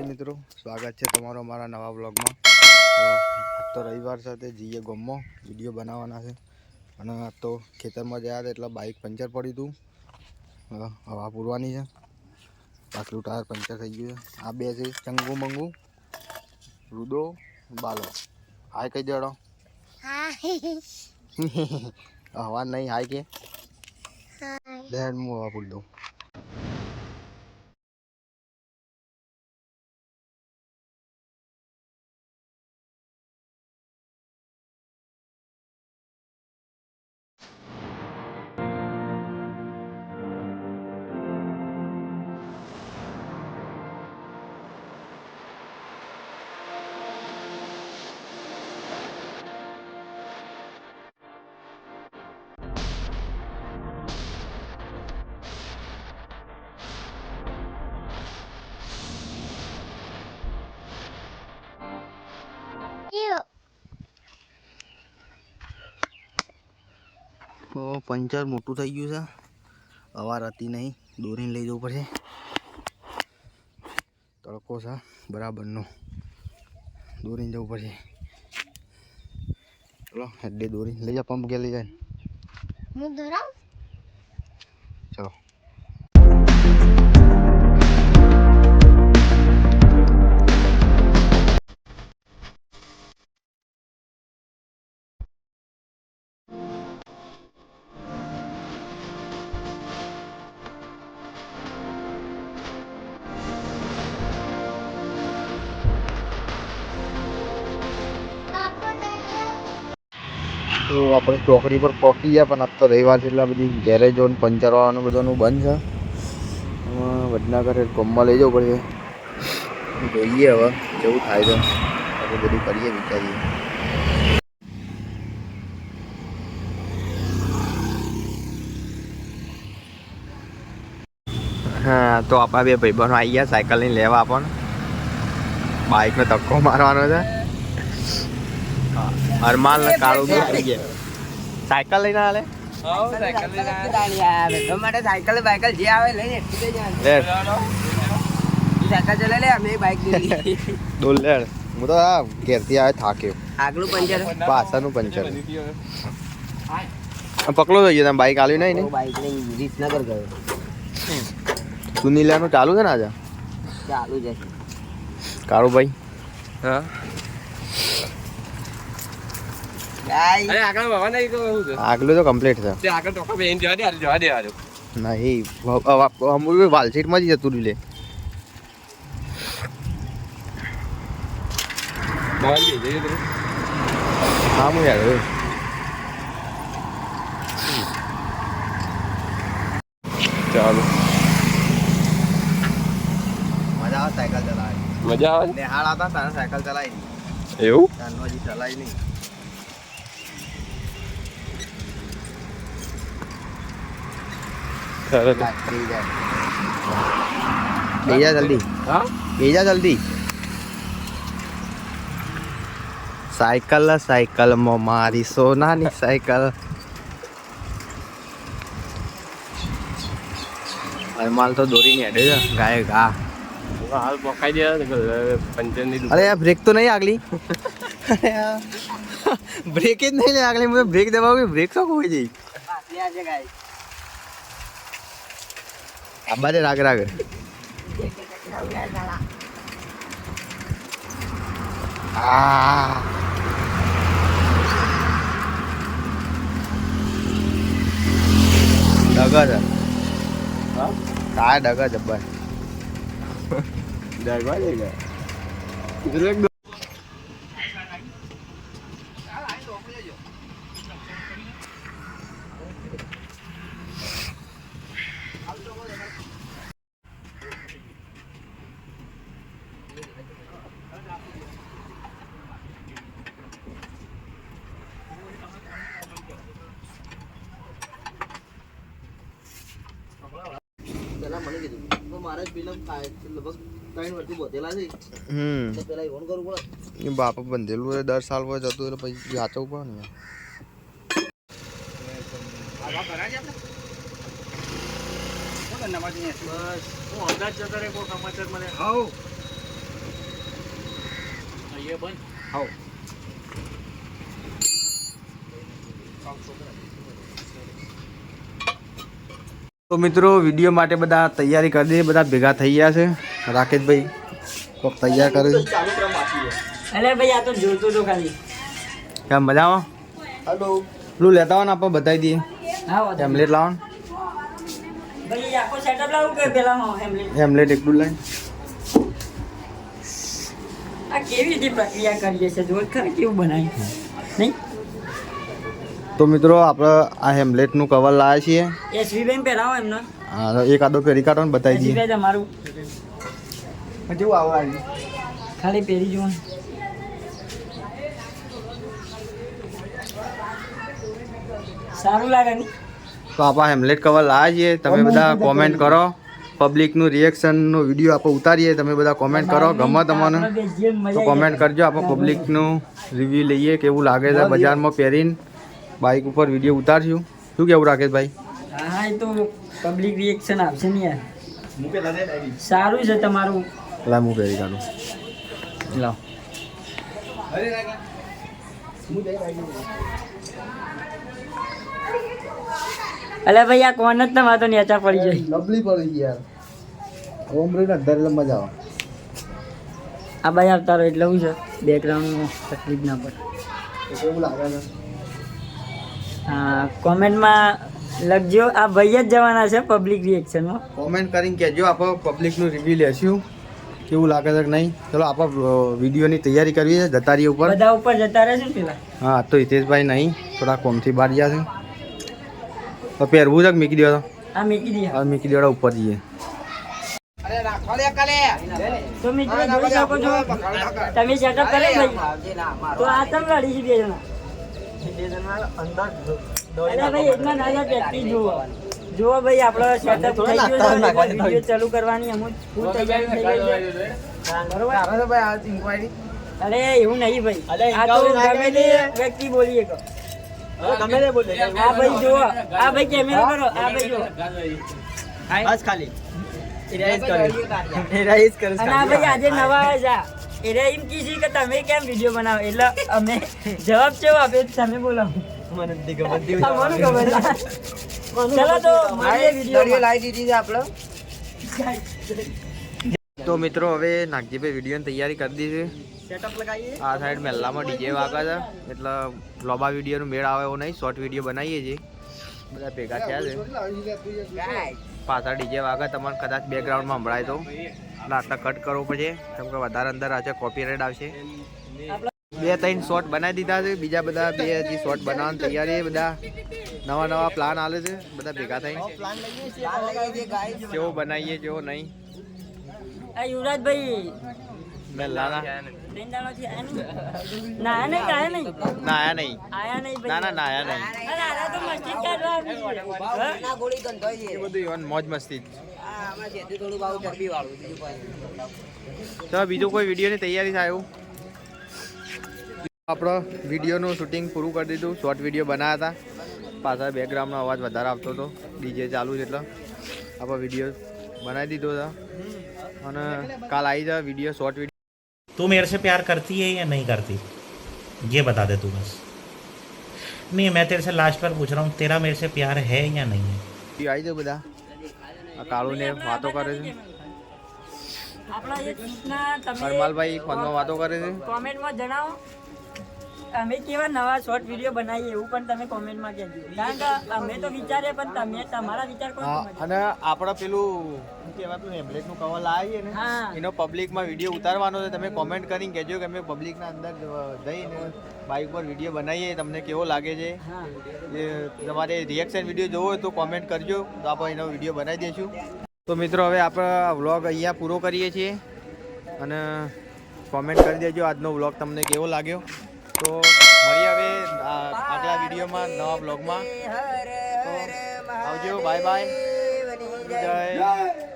મિત્રો, સ્વાગત છે તમારો અમારા નવા બ્લોગમાં। તો રવિવાર સાથે જઈએ ગામમાં વિડીયો બનાવવાના છે અને આ તો ખેતરમાં ગયા હતા એટલે બાઇક પંચર પડ્યું હતું, હવા પૂરવાની છે, પાછલું ટાયર પંચર થઈ ગયું છે। આ બે છે ચંગુ મંગુ, રુદો, બાલો। હાય કહી દેડો, હવા નહીં, હાય કે ડેડ હું હવા પૂર દઉં। તો પંચર મોટું થઈ ગયું છે, હવા રહેતી નહીં, દોરીને લઈ જવું પડશે। તડકો છે બરાબરનો, દોરીને જવું પડશે। ચલો હેડે દોરી લઈ જા, પંપ ગયા લઈ જાય, હું ધરાવ। ચલો તો આપણે ચોકડી પર પહોંચી ગયા, પણ આજ તો રવિવાર એટલે બધી ગેરેજો ને પંચર વાળાનું બધાનું બંધ છે। વડનગર ગામમાં લઈ જવું પડશે, જોઈએ હવે કેવું થાય છે, આપણે બધું કરીએ વિચારીએ। હા તો આપણા બે ભાઈબંધો આવી ગયા સાયકલ લઈને લેવા, આપણને બાઇકનો ધક્કો મારવાનો છે। અરમાલ ને કાળું બે આવી ગયા, સાયકલ લઈને આલે સાયકલ બાઇકલ જે આવે લઈને સાયકલ ચલાવી લે, અમે બાઇક દોડ લે। હું તો આ ઘેરથી આવે થાક્યો, આગલું પંચર પાછળનું પંચર પકડો જોઈએ, તમે બાઇક આલ્યું નહીં ને, બાઇક લઈને વિસનગર ગયો। સુનીલાનું ચાલુ છે ને આજે, ચાલુ છે કાળુભાઈ। હા આગલું તો કમ્પ્લીટ છે, નહીં વાલસીટમાં જ જતું રહ્યું લે। હા હું યાર ચાલો, મજા આવે સાયકલ ચલાવવાની, મજા આવે। નેહાળ હતા તારે સાયકલ ચલાવી નહીં એવું, તારનો હજી ચલાવી નહીં। બેજા જલ્દી, હા બેજા જલ્દી। સાયકલ સાયકલમાં મારી સોનાની સાયકલ, માલ તો દોરીને હેડે છે ગાય ઘા, હાલ પકાઈ દે પંચરની। અરે યાર બ્રેક તો નહીં આગલી, બ્રેક જ નહીં લે આગલી, મને બ્રેક દબાવું, બ્રેક તો હોય જઈ આબારે રાગ રાગ ડગર काय डगा जब्बर डगवा लेगा बाप बंधेलू है 10 साल वो जतु એટલે પછી હાચવું પડે ને આવા કરાજે આપણે કોણ નમાજી બસ હું અમદાવાદ જતો રે કો સમાચાર મને આવ હાઉ તો મિત્રો વિડીયો માટે બધા તૈયારી કરી દે, બધા ભેગા થઈ ગયા છે. રાકેશભાઈ કોક તૈયાર કરે છે. અલે ભાઈ આ તો જોતો તો ખાલી કેમ મજામાં? હેલો પેલું લેતા આવો ને આપણે બતાવી દઈએ. હા હેમલેટ લાવો ને. ભાઈ આખો સેટઅપ લાવું કે પેલા હેમલેટ હેમલેટ એકલું લાઈન. આ કેવી રીતે પ્રક્રિયા કરીએ છે જો ખર કેવું બનાવ્યું નહીં. તો મિત્રો આપણે આ હેમલેટનું કવર લાવ્યા છીએ. એસવી બેન પહેરાવો એમને. હા એક આદો પહેરી કાઢો ને બતાવી દઈએ. એસવી તમારું કેવું આવું ખાલી પહેરી જુઓ. સારું લાગે ને? તો આપણે હેમલેટ કવર લાવ્યા છીએ. તમે બધા કોમેન્ટ કરો. પબ્લિકનું રિએક્શનનો વિડીયો આપણે ઉતારીએ. તમે બધા કોમેન્ટ કરો. ગમે તમને તો કોમેન્ટ કરજો. આપણે પબ્લિકનું રિવ્યૂ લઈએ કેવું લાગે છે બજારમાં પહેરીને બાઇક ઉપર વિડીયો ઉતારશું. શું કેવું રાકેશભાઈ? હા એ તો પબ્લિક રિએક્શન આવશે ને યાર. સારું છે તમારું. લાવ હું પહેરી કાઢું. લાવ અલે ભાઈ આ કોણ જ તમારે તો નેચા પડી જાય. લવલી પડી યાર. ઓમરીને અંદર મજા આવે. આ ભાઈ આવતા રહો એટલે શું છે બેકગ્રાઉન્ડમાં તકલીફ ના પડે. કેવું લાગે છે? હા કોમેન્ટમાં લખજો. આ ભાઈ જ જવાના છે પબ્લિક રિએક્શનમાં. કોમેન્ટ કરીને કહેજો. આપણે પબ્લિકનું રિવ્યુ લેશું કેવું લાગે છે કે નહીં. ચલો આપણે વિડીયોની તૈયારી કરવી છે. જતા રહીએ ઉપર. બધા ઉપર જતા રહેશે ને પેલા. હા તો હિતેશભાઈ નહીં થોડા કોમથી બહાર ગયા છે. તો પહેરવું છે કે મૂકી દેવા? આ મૂકી દઈએ. હા મૂકી દેવા ઉપર જઈએ. તો મિત્રો જોઈ શકો છો તમે સેટઅપ કરે ભાઈ. તો આ તમ લડી છે બે જણા. અરે ભાઈ એટલા નાના પ્રેક્ટિસ જુઓ. જુઓ ભાઈ આપણો સેટઅપ થઈ ગયો છે. વિડીયો ચાલુ કરવાની અમુક ફૂલ તૈયારી થઈ ગઈ છે. બરોબર? અરે એવું નહીં ભાઈ. આ તો ગમે તે વ્યક્તિ બોલીએ કહો. આ ભાઈ જુઓ. આ ભાઈ કેમેરો કરો. આ ભાઈ જુઓ. બસ ખાલી અને આ ભાઈ આજે નવા આવ્યા છે. એટલે એમ કીધી કે તમે કેમ વિડીયો બનાવો એટલે અમે જવાબ કેવો આપે તમે બોલાવો. મને ખબર. ચલો તો વિડીયો લાવી દીધી છે આપણે. તો મિત્રો હવે નાગજીભાઈ વિડીયોની તૈયારી કરી દીધી છે. સેટઅપ લગાવીએ. આ સાઈડ મહેલામાં ડીજે વાગે છે એટલે લોબા વિડીયોનું મેળ આવે એવો નહીં. શોર્ટ વિડીયો બનાવીએ છીએ. બધા ભેગા થયા છે. પાછળ ડીજે વાગે તમને કદાચ બેકગ્રાઉન્ડમાં સંભળાય તો એટલે આટલા કટ કરવો પડશે કેમ કે વધારે અંદર આવશે કોપીરાઇટ આવશે. 2-3 શોર્ટ બનાવી દીધા છે. બીજા બધા 2 હજી શોર્ટ બનાવવાની તૈયારી. બધા નવા પ્લાન આલે છે. બધા ભેગા થઈને કેવો બનાવીએ કેવો નહીં. આ યુવરાજભાઈ મહેલાના નાયા નહીં કાયા નહીં નાયા નહીં. આયા નહીં ના ના નાયા નહીં. અરે આના તો મસ્તી કાઢવા આવી છે. એ બધું ઈવન મોજ મસ્તી. તો બીજું કોઈ વિડીયોની તૈયારી થાય એવું? આપણો વિડીયોનું શૂટિંગ પૂરું કરી દીધું. શોર્ટ વિડીયો બનાવ્યા હતા. પાછળ બેકગ્રાઉન્ડનો અવાજ વધારે આવતો હતો. ડીજે ચાલુ છે એટલે આપણો વિડીયો બનાવી દીધો હતો. અને કાલ આવી જાય વિડીયો શોર્ટ વિડીયો. तू मेरे से प्यार करती है या नहीं करती ये बता दे तू बस. नहीं मैं तेरे से लास्ट बार पूछ रहा हूँ तेरा मेरे से प्यार है या नहीं है. આવી જાય બધા. આ કાળુને વાતો કરે છે. આપણા એક ગીતના તમે હરમાલભાઈ ફોનમાં વાતો કરે છે. કોમેન્ટમાં જણાવો અમે કેવા નવા શોર્ટ વિડીયો બનાવીએ એવું પણ તમે કોમેન્ટમાં કહેજો. કારણ કે અમે તો વિચારીએ પણ તમે તમારા વિચાર કોણ સમજે. અને આપણે પેલું શું કહેવાય પેલું હેમલેટનું કવર લાવીએ ને હા. એનો પબ્લિકમાં વિડીયો ઉતારવાનો છે. તમે કોમેન્ટ કરીને કહેજો કે અમે પબ્લિકના અંદર જઈને બાઇક પર વિડીયો બનાવીએ તમને કેવો લાગે છે. હા એ તમારે રિએક્શન વિડીયો જોવો હોય તો કોમેન્ટ કરજો તો આપણે એનો વિડીયો બનાવી દઈશું. તો મિત્રો હવે આપણે વ્લોગ અહીંયા પૂરો કરીએ છીએ અને કોમેન્ટ કરી દેજો આજનો વ્લોગ તમને કેવો લાગ્યો. તો મળીએ હવે આગલા વિડીયોમાં નવા વ્લોગમાં. તો આવજો. Bye bye. જય